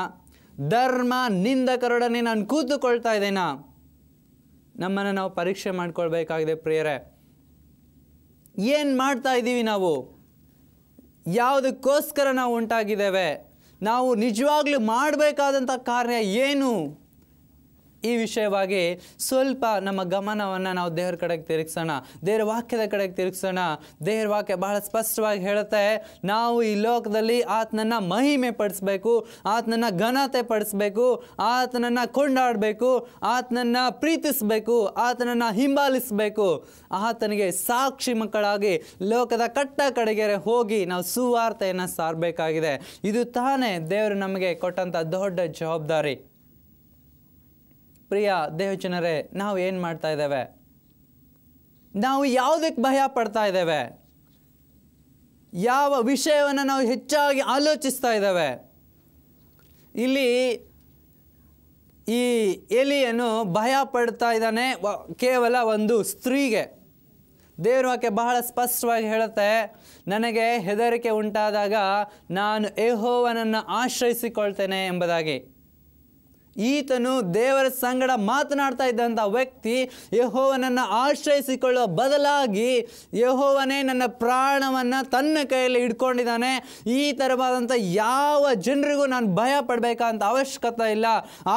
ಧರ್ಮ ನಿಂದಕರೊಡನೆ ನಾನು ಕೂತುಕೊಳ್ತಾ ಇದ್ದೇನ? ನಮ್ಮನ್ನು ನಾವು ಪರೀಕ್ಷೆ ಮಾಡಿಕೊಳ್ಬೇಕಾಗಿದೆ ಪ್ರಿಯರೇ. ಏನು ಮಾಡ್ತಾ ಇದ್ದೀವಿ ನಾವು? ಯಾವುದಕ್ಕೋಸ್ಕರ ನಾವು ಉಂಟಾಗಿದ್ದೇವೆ, ನಾವು ನಿಜವಾಗ್ಲೂ ಮಾಡಬೇಕಾದಂಥ ಕಾರ್ಯ ಏನು, ಈ ವಿಷಯವಾಗಿ ಸ್ವಲ್ಪ ನಮ್ಮ ಗಮನವನ್ನು ನಾವು ದೇವರ ಕಡೆಗೆ ತಿರುಗಿಸೋಣ, ದೇವರ ವಾಕ್ಯದ ಕಡೆಗೆ ತಿರುಗಿಸೋಣ. ದೇವರ ವಾಕ್ಯ ಬಹಳ ಸ್ಪಷ್ಟವಾಗಿ ಹೇಳುತ್ತೆ, ನಾವು ಈ ಲೋಕದಲ್ಲಿ ಆತನನ್ನು ಮಹಿಮೆ ಪಡಿಸ್ಬೇಕು, ಆತನನ್ನು ಘನತೆ ಪಡಿಸ್ಬೇಕು, ಆತನನ್ನು ಕೊಂಡಾಡಬೇಕು, ಆತನನ್ನು ಪ್ರೀತಿಸಬೇಕು, ಆತನನ್ನು ಹಿಂಬಾಲಿಸಬೇಕು, ಆತನಿಗೆ ಸಾಕ್ಷಿ ಮಕ್ಕಳಾಗಿ ಲೋಕದ ಕಟ್ಟ ಕಡೆಗೆ ಹೋಗಿ ನಾವು ಸುವಾರ್ತೆಯನ್ನು ಸಾರಬೇಕಾಗಿದೆ. ಇದು ತಾನೇ ದೇವರು ನಮಗೆ ಕೊಟ್ಟಂಥ ದೊಡ್ಡ ಜವಾಬ್ದಾರಿ. ಪ್ರಿಯ ದೇವಜನರೇ, ನಾವು ಏನು ಮಾಡ್ತಾ ಇದ್ದೇವೆ? ನಾವು ಯಾವುದಕ್ಕೆ ಭಯ ಪಡ್ತಾ ಇದ್ದೇವೆ? ಯಾವ ವಿಷಯವನ್ನು ನಾವು ಹೆಚ್ಚಾಗಿ ಆಲೋಚಿಸ್ತಾ ಇದ್ದೇವೆ? ಇಲ್ಲಿ ಈ ಎಲಿಯನು ಭಯ ಪಡ್ತಾ ಇದ್ದಾನೆ ಕೇವಲ ಒಂದು ಸ್ತ್ರೀಗೆ. ದೇವರ ವಾಕ್ಯ ಬಹಳ ಸ್ಪಷ್ಟವಾಗಿ ಹೇಳುತ್ತೆ, ನನಗೆ ಹೆದರಿಕೆ ಉಂಟಾದಾಗ ನಾನು ಯೆಹೋವನನ್ನು ಆಶ್ರಯಿಸಿಕೊಳ್ತೇನೆ ಎಂಬುದಾಗಿ. ಈತನು ದೇವರ ಸಂಗಡ ಮಾತನಾಡ್ತಾ ಇದ್ದಂಥ ವ್ಯಕ್ತಿ ಯೆಹೋವನನ್ನು ಆಶ್ರಯಿಸಿಕೊಳ್ಳುವ ಬದಲಾಗಿ ಯೆಹೋವನೇ ನನ್ನ ಪ್ರಾಣವನ್ನು ತನ್ನ ಕೈಯಲ್ಲಿ ಹಿಡ್ಕೊಂಡಿದ್ದಾನೆ, ಈ ಥರವಾದಂಥ ಯಾವ ಜನರಿಗೂ ನಾನು ಭಯ ಪಡಬೇಕಂತ ಅವಶ್ಯಕತೆ ಇಲ್ಲ,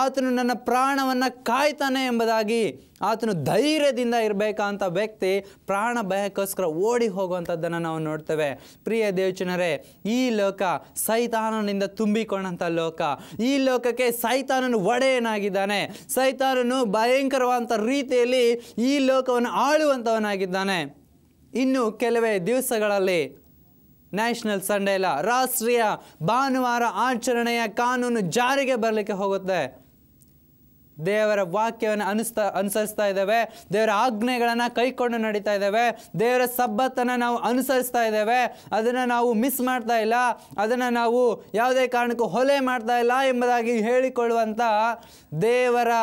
ಆತನು ನನ್ನ ಪ್ರಾಣವನ್ನು ಕಾಯ್ತಾನೆ ಎಂಬುದಾಗಿ ಆತನು ಧೈರ್ಯದಿಂದ ಇರಬೇಕಂತ ವ್ಯಕ್ತಿ ಪ್ರಾಣ ಭಯಕ್ಕೋಸ್ಕರ ಓಡಿ ಹೋಗುವಂಥದ್ದನ್ನು ನಾವು ನೋಡ್ತೇವೆ. ಪ್ರಿಯ ದೇವಜನರೇ, ಈ ಲೋಕ ಸೈತಾನನಿಂದ ತುಂಬಿಕೊಂಡಂಥ ಲೋಕ. ಈ ಲೋಕಕ್ಕೆ ಸೈತಾನನು ಒಡೆಯನಾಗಿದ್ದಾನೆ. ಸೈತಾನನು ಭಯಂಕರವಾದಂಥ ರೀತಿಯಲ್ಲಿ ಈ ಲೋಕವನ್ನು ಆಳುವಂಥವನಾಗಿದ್ದಾನೆ. ಇನ್ನು ಕೆಲವೇ ದಿವಸಗಳಲ್ಲಿ ನ್ಯಾಷನಲ್ ಸಂಡೇ ಇಲ್ಲ, ರಾಷ್ಟ್ರೀಯ ಭಾನುವಾರ ಆಚರಣೆಯ ಕಾನೂನು ಜಾರಿಗೆ ಬರಲಿಕ್ಕೆ ಹೋಗುತ್ತೆ. ದೇವರ ವಾಕ್ಯವನ್ನು ಅನುಸರಿಸ್ತಾ ಇದ್ದೇವೆ, ದೇವರ ಆಜ್ಞೆಗಳನ್ನು ಕೈಕೊಂಡು ನಡೀತಾ ಇದ್ದೇವೆ, ದೇವರ ಸಬ್ಬತ್ತನ್ನು ನಾವು ಅನುಸರಿಸ್ತಾ ಇದ್ದೇವೆ, ಅದನ್ನು ನಾವು ಮಿಸ್ ಮಾಡ್ತಾ ಇಲ್ಲ, ಅದನ್ನು ನಾವು ಯಾವುದೇ ಕಾರಣಕ್ಕೂ ಹೊಲೆ ಮಾಡ್ತಾ ಇಲ್ಲ ಎಂಬುದಾಗಿ ಹೇಳಿಕೊಳ್ಳುವಂಥ ದೇವರ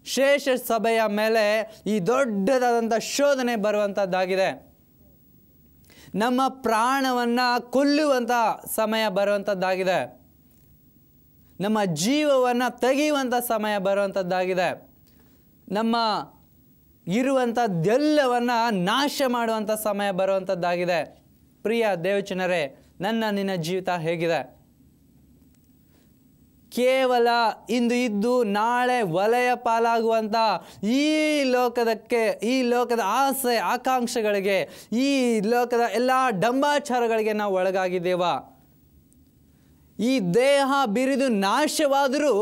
ಶೇಷ ಸಭೆಯ ಮೇಲೆ ಈ ದೊಡ್ಡದಾದಂಥ ಶೋಧನೆ ಬರುವಂಥದ್ದಾಗಿದೆ. ನಮ್ಮ ಪ್ರಾಣವನ್ನು ಕೊಲ್ಲುವಂಥ ಸಮಯ ಬರುವಂಥದ್ದಾಗಿದೆ. ನಮ್ಮ ಜೀವವನ್ನು ತೆಗೆಯುವಂಥ ಸಮಯ ಬರುವಂಥದ್ದಾಗಿದೆ. ನಮ್ಮ ಇರುವಂಥದ್ದೆಲ್ಲವನ್ನು ನಾಶ ಮಾಡುವಂಥ ಸಮಯ ಬರುವಂಥದ್ದಾಗಿದೆ. ಪ್ರಿಯ ದೇವಜನರೇ, ನಿನ್ನ ಜೀವಿತ ಹೇಗಿದೆ? ಕೇವಲ ಇಂದು ಇದ್ದು ನಾಳೆ ವಲಯ ಪಾಲಾಗುವಂಥ ಈ ಲೋಕದ ಆಸೆ ಆಕಾಂಕ್ಷೆಗಳಿಗೆ, ಈ ಲೋಕದ ಎಲ್ಲ ಡಂಬಾಚಾರಗಳಿಗೆ ನಾವು ಒಳಗಾಗಿದ್ದೇವಾ? ಈ ದೇಹ ಬಿರಿದು ನಾಶವಾದರೂ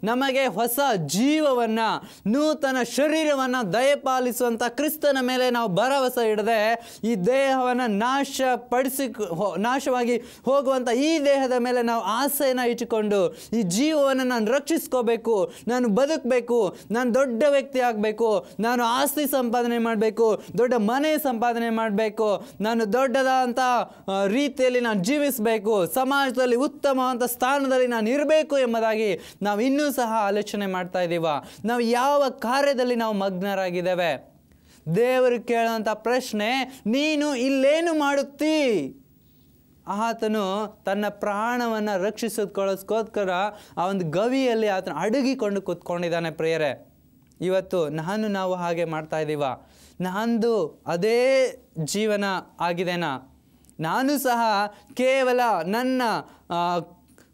ನಮಗೆ ಹೊಸ ಜೀವವನ್ನು, ನೂತನ ಶರೀರವನ್ನು ದಯಪಾಲಿಸುವಂಥ ಕ್ರಿಸ್ತನ ಮೇಲೆ ನಾವು ಭರವಸೆ ಇಡದೆ ಈ ದೇಹವನ್ನು ನಾಶವಾಗಿ ಹೋಗುವಂಥ ಈ ದೇಹದ ಮೇಲೆ ನಾವು ಆಸೆಯನ್ನು ಇಟ್ಟುಕೊಂಡು ಈ ಜೀವವನ್ನು ನಾನು ರಕ್ಷಿಸ್ಕೋಬೇಕು, ನಾನು ಬದುಕಬೇಕು, ನಾನು ದೊಡ್ಡ ವ್ಯಕ್ತಿ ಆಗಬೇಕು, ನಾನು ಆಸ್ತಿ ಸಂಪಾದನೆ ಮಾಡಬೇಕು, ದೊಡ್ಡ ಮನೆ ಸಂಪಾದನೆ ಮಾಡಬೇಕು, ನಾನು ದೊಡ್ಡದಾದಂಥ ರೀತಿಯಲ್ಲಿ ನಾನು ಜೀವಿಸಬೇಕು, ಸಮಾಜದಲ್ಲಿ ಉತ್ತಮ ಸ್ಥಾನದಲ್ಲಿ ನಾನು ಇರಬೇಕು ಎಂಬುದಾಗಿ ನಾವು ಇನ್ನೂ ಸಹ ಆಲೋಚನೆ ಮಾಡ್ತಾ ಇದ್ದೀವ? ನಾವು ಯಾವ ಕಾರ್ಯದಲ್ಲಿ ನಾವು ಮಗ್ನರಾಗಿದ್ದೇವೆ? ದೇವರು ಕೇಳುವಂಥ ಪ್ರಶ್ನೆ, ನೀನು ಇಲ್ಲೇನು ಮಾಡುತ್ತೀ? ಆತನು ತನ್ನ ಪ್ರಾಣವನ್ನು ರಕ್ಷಿಸಿಕೊಳ್ಳೋಸ್ಕೋಸ್ಕರ ಆ ಒಂದು ಗವಿಯಲ್ಲಿ ಆತನು ಅಡಗಿಕೊಂಡು ಕೂತ್ಕೊಂಡಿದ್ದಾನೆ. ಪ್ರಿಯರೇ, ಇವತ್ತು ನಾವು ಹಾಗೆ ಮಾಡ್ತಾ ಇದ್ದೀವ? ನಂದು ಅದೇ ಜೀವನ ಆಗಿದೆನಾ? ನಾನು ಸಹ ಕೇವಲ ನನ್ನ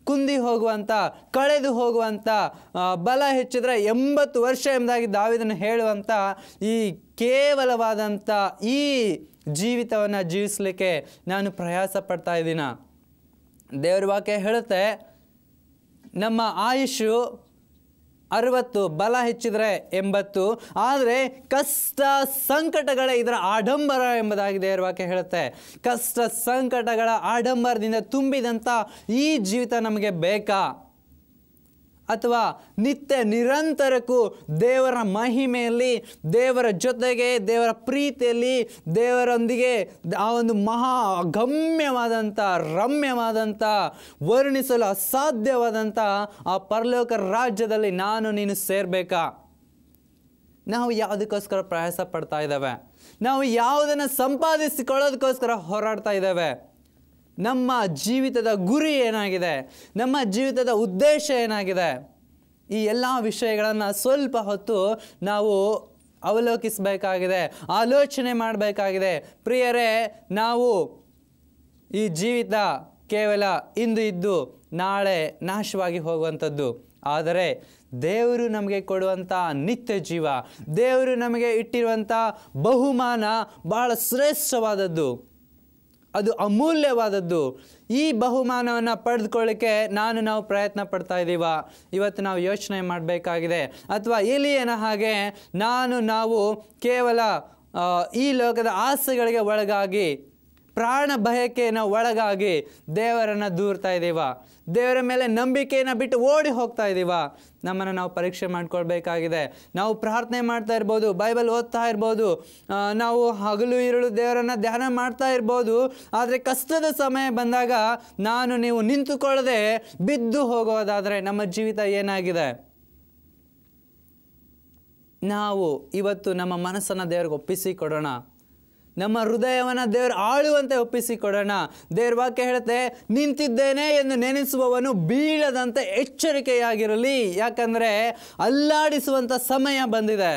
ಕುಂದಿ ಹೋಗುವಂಥ, ಕಳೆದು ಹೋಗುವಂಥ, ಬಲ ಹೆಚ್ಚಿದ್ರೆ 80 ವರ್ಷ ಎಂಬುದಾಗಿ ದಾವೀದನು ಹೇಳುವಂಥ ಈ ಕೇವಲವಾದಂಥ ಈ ಜೀವಿತವನ್ನು ಜೀವಿಸಲಿಕ್ಕೆ ನಾನು ಪ್ರಯಾಸ ಪಡ್ತಾ ಇದ್ದೀನ? ದೇವರ ವಾಕ್ಯ ಹೇಳುತ್ತೆ, ನಮ್ಮ ಆಯುಷು 60, ಬಲ ಹೆಚ್ಚಿದ್ರೆ 80, ಆದರೆ ಕಷ್ಟ ಸಂಕಟಗಳೇ ಇದರ ಆಡಂಬರ ಎಂಬುದಾಗಿ ದೇವರ ವಾಕ್ಯ ಹೇಳುತ್ತೆ. ಕಷ್ಟ ಸಂಕಟಗಳ ಆಡಂಬರದಿಂದ ತುಂಬಿದಂಥ ಈ ಜೀವಿತ ನಮಗೆ ಬೇಕಾ? ಅಥವಾ ನಿತ್ಯ ನಿರಂತರಕ್ಕೂ ದೇವರ ಮಹಿಮೆಯಲ್ಲಿ, ದೇವರ ಜೊತೆಗೆ, ದೇವರ ಪ್ರೀತಿಯಲ್ಲಿ, ದೇವರೊಂದಿಗೆ ಆ ಒಂದು ಗಮ್ಯವಾದಂಥ, ರಮ್ಯವಾದಂಥ, ವರ್ಣಿಸಲು ಅಸಾಧ್ಯವಾದಂಥ ಆ ಪರಲೋಕ ರಾಜ್ಯದಲ್ಲಿ ನೀನು ಸೇರಬೇಕಾ? ನಾವು ಯಾವುದಕ್ಕೋಸ್ಕರ ಪ್ರಯಾಸ ಪಡ್ತಾ ಇದ್ದೇವೆ? ನಾವು ಯಾವುದನ್ನು ಸಂಪಾದಿಸಿಕೊಳ್ಳೋದಕ್ಕೋಸ್ಕರ ಹೋರಾಡ್ತಾ ಇದ್ದೇವೆ? ನಮ್ಮ ಜೀವಿತದ ಗುರಿ ಏನಾಗಿದೆ? ನಮ್ಮ ಜೀವಿತದ ಉದ್ದೇಶ ಏನಾಗಿದೆ? ಈ ಎಲ್ಲ ವಿಷಯಗಳನ್ನು ಸ್ವಲ್ಪ ಹೊತ್ತು ನಾವು ಅವಲೋಕಿಸಬೇಕಾಗಿದೆ, ಆಲೋಚನೆ ಮಾಡಬೇಕಾಗಿದೆ. ಪ್ರಿಯರೇ, ನಾವು ಈ ಜೀವಿತ ಕೇವಲ ಇಂದು ಇದ್ದು ನಾಳೆ ನಾಶವಾಗಿ ಹೋಗುವಂಥದ್ದು. ಆದರೆ ದೇವರು ನಮಗೆ ಕೊಡುವಂಥ ನಿತ್ಯ ಜೀವ, ದೇವರು ನಮಗೆ ಇಟ್ಟಿರುವಂಥ ಬಹುಮಾನ ಬಹಳ ಶ್ರೇಷ್ಠವಾದದ್ದು, ಅದು ಅಮೂಲ್ಯವಾದದ್ದು. ಈ ಬಹುಮಾನವನ್ನು ಪಡೆದುಕೊಳ್ಳಿಕ್ಕೆ ನಾವು ಪ್ರಯತ್ನ ಪಡ್ತಾ ಇದ್ದೀವ? ಇವತ್ತು ನಾವು ಯೋಚನೆ ಮಾಡಬೇಕಾಗಿದೆ. ಅಥವಾ ಎಲಿಯನ ಹಾಗೆ ನಾವು ಕೇವಲ ಈ ಲೋಕದ ಆಸೆಗಳಿಗೆ ಒಳಗಾಗಿ, ಪ್ರಾಣ ಭಯಕ್ಕೆ ಒಳಗಾಗಿ ದೇವರನ್ನು ದೂರ್ತಾ ಇದ್ದೀವ? ದೇವರ ಮೇಲೆ ನಂಬಿಕೆಯನ್ನು ಬಿಟ್ಟು ಓಡಿ ಹೋಗ್ತಾ ಇದ್ದೀವ? ನಮ್ಮನ್ನು ನಾವು ಪರೀಕ್ಷೆ ಮಾಡ್ಕೊಳ್ಬೇಕಾಗಿದೆ. ನಾವು ಪ್ರಾರ್ಥನೆ ಮಾಡ್ತಾ ಇರ್ಬೋದು, ಬೈಬಲ್ ಓದ್ತಾ ಇರ್ಬೋದು, ನಾವು ಹಗಲು ಇರುಳು ದೇವರನ್ನು ಧ್ಯಾನ ಮಾಡ್ತಾ ಇರ್ಬೋದು. ಆದರೆ ಕಷ್ಟದ ಸಮಯ ಬಂದಾಗ ನೀವು ನಿಂತುಕೊಳ್ಳದೆ ಬಿದ್ದು ಹೋಗೋದಾದರೆ ನಮ್ಮ ಜೀವಿತ ಏನಾಗಿದೆ? ನಾವು ಇವತ್ತು ನಮ್ಮ ಮನಸ್ಸನ್ನು ದೇವರಿಗೆ ಒಪ್ಪಿಸಿ ಕೊಡೋಣ. ನಮ್ಮ ಹೃದಯವನ್ನು ದೇವರು ಆಳುವಂತೆ ಒಪ್ಪಿಸಿ ಕೊಡೋಣ. ದೇವರ ವಾಕ್ಯ ಹೇಳುತ್ತೆ, ನಿಂತಿದ್ದೇನೆ ಎಂದು ನೆನೆಸುವವನು ಬೀಳದಂತೆ ಎಚ್ಚರಿಕೆಯಾಗಿರಲಿ. ಯಾಕಂದರೆ ಅಲ್ಲಾಡಿಸುವಂಥ ಸಮಯ ಬಂದಿದೆ.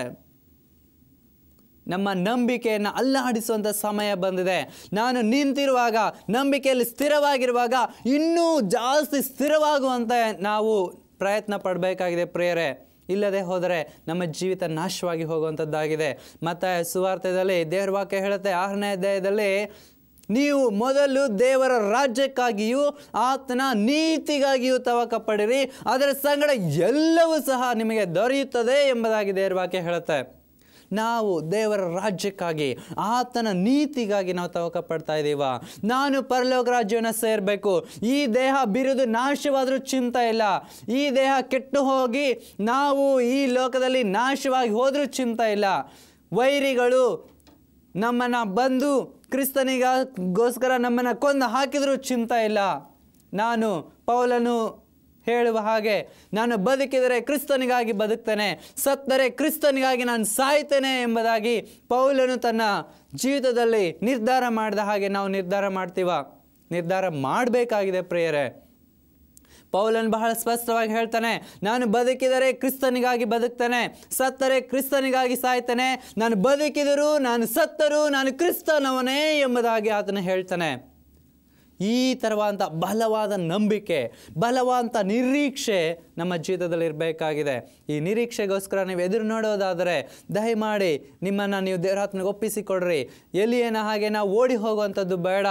ನಮ್ಮ ನಂಬಿಕೆಯನ್ನು ಅಲ್ಲಾಡಿಸುವಂಥ ಸಮಯ ಬಂದಿದೆ. ನಾನು ನಿಂತಿರುವಾಗ, ನಂಬಿಕೆಯಲ್ಲಿ ಸ್ಥಿರವಾಗಿರುವಾಗ ಇನ್ನೂ ಜಾಸ್ತಿ ಸ್ಥಿರವಾಗುವಂತೆ ನಾವು ಪ್ರಯತ್ನ ಪಡಬೇಕಾಗಿದೆ ಪ್ರಿಯರೇ. ಇಲ್ಲದೆ ಹೋದರೆ ನಮ್ಮ ಜೀವಿತ ನಾಶವಾಗಿ ಹೋಗುವಂಥದ್ದಾಗಿದೆ. ಮತ್ತು ಸುವಾರ್ತೆಯಲ್ಲಿ ದೇವರ ವಾಕ್ಯ ಹೇಳುತ್ತೆ 6ನೇ ಅಧ್ಯಾಯದಲ್ಲಿ, ನೀವು ಮೊದಲು ದೇವರ ರಾಜ್ಯಕ್ಕಾಗಿಯೂ ಆತನ ನೀತಿಗಾಗಿಯೂ ತವಕ ಪಡಿರಿ, ಅದರ ಸಂಗಡ ಎಲ್ಲವೂ ಸಹ ನಿಮಗೆ ದೊರೆಯುತ್ತದೆ ಎಂಬುದಾಗಿ ದೇವರ ವಾಕ್ಯ ಹೇಳುತ್ತೆ. ನಾವು ದೇವರ ರಾಜ್ಯಕ್ಕಾಗಿ, ಆತನ ನೀತಿಗಾಗಿ ನಾವು ತವಕ ಪಡ್ತಾ ಇದ್ದೀವ. ನಾನು ಪರಲೋಕ ರಾಜ್ಯವನ್ನು ಸೇರಬೇಕು. ಈ ದೇಹ ಬಿರಿದು ನಾಶವಾದರೂ ಚಿಂತೆ ಇಲ್ಲ. ಈ ದೇಹ ಕೆಟ್ಟು ಹೋಗಿ ನಾವು ಈ ಲೋಕದಲ್ಲಿ ನಾಶವಾಗಿ ಹೋದರೂ ಚಿಂತೆ ಇಲ್ಲ. ವೈರಿಗಳು ನಮ್ಮನ್ನು ಬಂದು ಕ್ರಿಸ್ತನಿಗೋಸ್ಕರ ನಮ್ಮನ್ನು ಕೊಂದು ಹಾಕಿದರೂ ಚಿಂತೆ ಇಲ್ಲ. ನಾನು ಪೌಲನು ಹೇಳುವ ಹಾಗೆ, ನಾನು ಬದುಕಿದರೆ ಕ್ರಿಸ್ತನಿಗಾಗಿ ಬದುಕ್ತೇನೆ, ಸತ್ತರೆ ಕ್ರಿಸ್ತನಿಗಾಗಿ ನಾನು ಸಾಯ್ತೇನೆ ಎಂಬುದಾಗಿ ಪೌಲನು ತನ್ನ ಜೀವಿತದಲ್ಲಿ ನಿರ್ಧಾರ ಮಾಡಿದ ಹಾಗೆ ನಾವು ನಿರ್ಧಾರ ಮಾಡ್ತೀವ? ನಿರ್ಧಾರ ಮಾಡಬೇಕಾಗಿದೆ ಪ್ರಿಯರೇ. ಪೌಲನು ಬಹಳ ಸ್ಪಷ್ಟವಾಗಿ ಹೇಳ್ತಾನೆ, ನಾನು ಬದುಕಿದರೆ ಕ್ರಿಸ್ತನಿಗಾಗಿ ಬದುಕ್ತೇನೆ, ಸತ್ತರೆ ಕ್ರಿಸ್ತನಿಗಾಗಿ ಸಾಯ್ತೇನೆ. ನಾನು ಬದುಕಿದರೂ ನಾನು ಸತ್ತರೂ ನಾನು ಕ್ರಿಸ್ತನವನೇ ಎಂಬುದಾಗಿ ಆತನು ಹೇಳ್ತಾನೆ. ಈ ಥರವಾದಂಥ ಬಲವಾದ ನಂಬಿಕೆ, ಬಲವಾದಂಥ ನಿರೀಕ್ಷೆ ನಮ್ಮ ಜೀವಿತದಲ್ಲಿ ಇರಬೇಕಾಗಿದೆ. ಈ ನಿರೀಕ್ಷೆಗೋಸ್ಕರ ನೀವು ಎದುರು ನೋಡೋದಾದರೆ ದಯಮಾಡಿ ನಿಮ್ಮನ್ನು ನೀವು ದೇವರಾತ್ಮನಿಗೆ ಒಪ್ಪಿಸಿಕೊಡ್ರಿ. ಎಲಿಯನ ಹಾಗೆ ನಾವು ಓಡಿ ಹೋಗುವಂಥದ್ದು ಬೇಡ.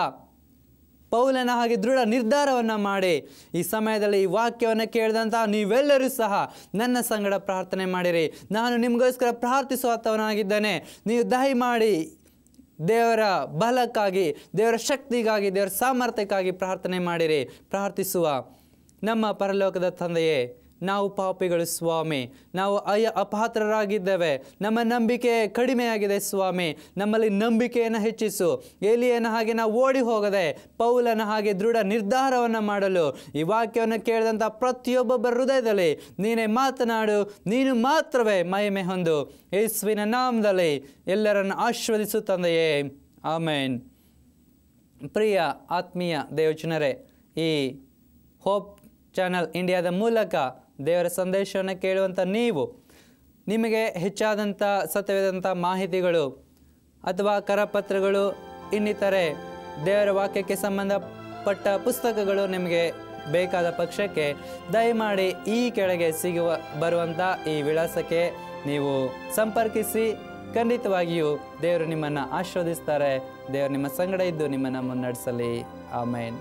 ಪೌಲನ ಹಾಗೆ ದೃಢ ನಿರ್ಧಾರವನ್ನು ಮಾಡಿ ಈ ಸಮಯದಲ್ಲಿ ಈ ವಾಕ್ಯವನ್ನು ಕೇಳಿದಂಥ ನೀವೆಲ್ಲರೂ ಸಹ ನನ್ನ ಸಂಗಡ ಪ್ರಾರ್ಥನೆ ಮಾಡಿರಿ. ನಾನು ನಿಮಗೋಸ್ಕರ ಪ್ರಾರ್ಥಿಸುವಂಥವನಾಗಿದ್ದೇನೆ. ನೀವು ದಯಮಾಡಿ ದೇವರ ಬಲಕ್ಕಾಗಿ, ದೇವರ ಶಕ್ತಿಗಾಗಿ, ದೇವರ ಸಾಮರ್ಥ್ಯಕ್ಕಾಗಿ ಪ್ರಾರ್ಥನೆ ಮಾಡಿರಿ. ಪ್ರಾರ್ಥಿಸುವ. ನಮ್ಮ ಪರಲೋಕದ ತಂದೆಯೇ, ನಾವು ಪಾಪಿಗಳು ಸ್ವಾಮಿ, ನಾವು ಅಪಾತ್ರರಾಗಿದ್ದೇವೆ, ನಮ್ಮ ನಂಬಿಕೆ ಕಡಿಮೆಯಾಗಿದೆ ಸ್ವಾಮಿ. ನಮ್ಮಲ್ಲಿ ನಂಬಿಕೆಯನ್ನು ಹೆಚ್ಚಿಸು. ಎಲಿಯನ ಹಾಗೆ ನಾವು ಓಡಿ ಹೋಗದೆ ಪೌಲನ ಹಾಗೆ ದೃಢ ನಿರ್ಧಾರವನ್ನು ಮಾಡಲು ಈ ವಾಕ್ಯವನ್ನು ಕೇಳಿದಂಥ ಪ್ರತಿಯೊಬ್ಬೊಬ್ಬರ ಹೃದಯದಲ್ಲಿ ನೀನೇ ಮಾತನಾಡು. ನೀನು ಮಾತ್ರವೇ ಮಹಿಮೆ ಹೊಂದು. ಯೇಸುವಿನ ನಾಮದಲ್ಲಿ ಎಲ್ಲರನ್ನು ಆಶೀರ್ವದಿಸು ತಂದೆಯೇ, ಆಮೇನ್. ಪ್ರಿಯ ಆತ್ಮೀಯ ದೇವಜನರೇ, ಈ ಹೋಪ್ ಚಾನಲ್ ಇಂಡಿಯಾದ ಮೂಲಕ ದೇವರ ಸಂದೇಶವನ್ನು ಕೇಳುವಂಥ ನಿಮಗೆ ಹೆಚ್ಚಾದಂಥ ಸತ್ಯವಾದಂಥ ಮಾಹಿತಿಗಳು ಅಥವಾ ಕರಪತ್ರಗಳು, ಇನ್ನಿತರೆ ದೇವರ ವಾಕ್ಯಕ್ಕೆ ಸಂಬಂಧಪಟ್ಟ ಪುಸ್ತಕಗಳು ನಿಮಗೆ ಬೇಕಾದ ಪಕ್ಷಕ್ಕೆ ದಯಮಾಡಿ ಈ ಕೆಳಗೆ ಬರುವಂಥ ಈ ವಿಳಾಸಕ್ಕೆ ನೀವು ಸಂಪರ್ಕಿಸಿ. ಖಂಡಿತವಾಗಿಯೂ ದೇವರು ನಿಮ್ಮನ್ನು ಆಶೀರ್ವದಿಸ್ತಾರೆ. ದೇವರು ನಿಮ್ಮ ಸಂಗಡ ಇದ್ದು ನಿಮ್ಮನ್ನು ಮುನ್ನಡೆಸಲಿ. ಆಮೇನ್.